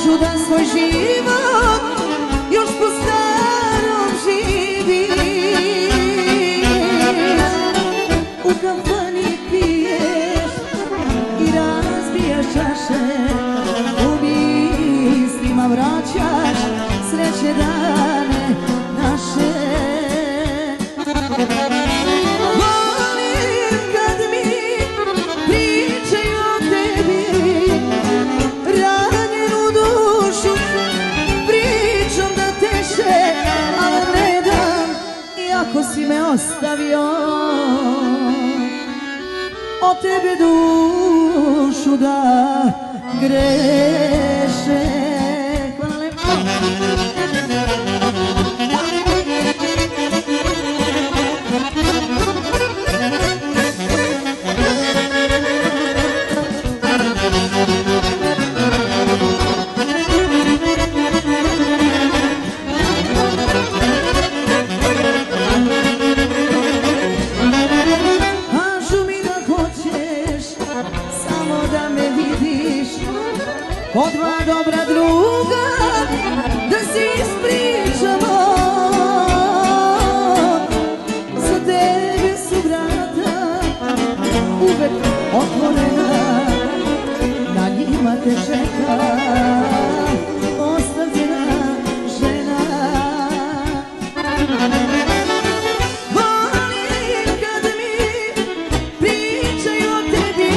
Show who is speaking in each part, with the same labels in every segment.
Speaker 1: kažu da svoj život još po starom živiš. U kafani piješ i razbijaš čaše, u mislima vraćaš sreće dane naše. Volim kad mi pričaju o tebi, ranjenu dušu pričom da teše, ali ne dam, iako si me ostavio, o tebe dušu da greše. Hvala lepo. Kod dva dobra druga da se ispričamo, za tebe su vrata uvek otvorena, na njima te čeka ostavljena žena. Volim kad mi pričaju o tebi,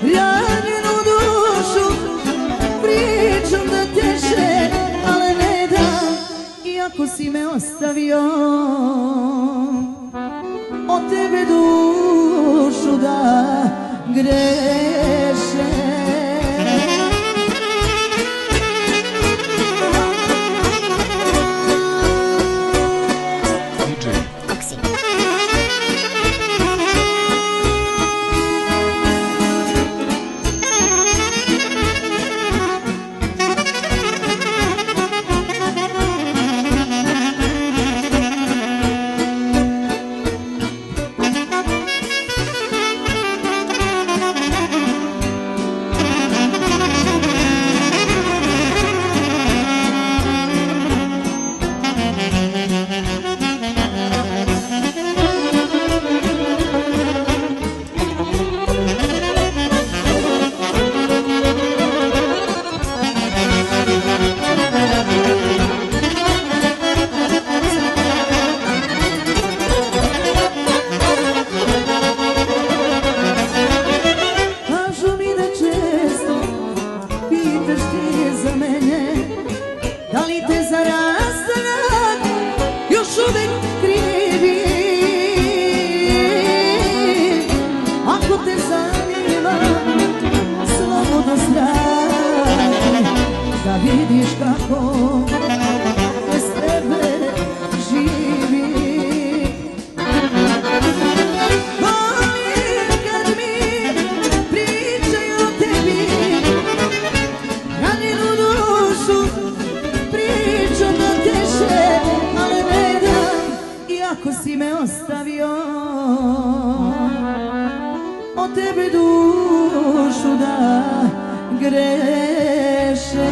Speaker 1: ranjenu dušu pričom da teše, ali ne dam, iako si me ostavio, o tebe dušu da greše. Da li te za rastanak još uvek krivi? Ako te zanima, slobodno strani, da vidiš kako bez tebe živi. Volim kad mi pričaju o tebi, ranjenu dušu pričom da teše, ali ne dam, iako si me ostavio, o tebe dušu da greše.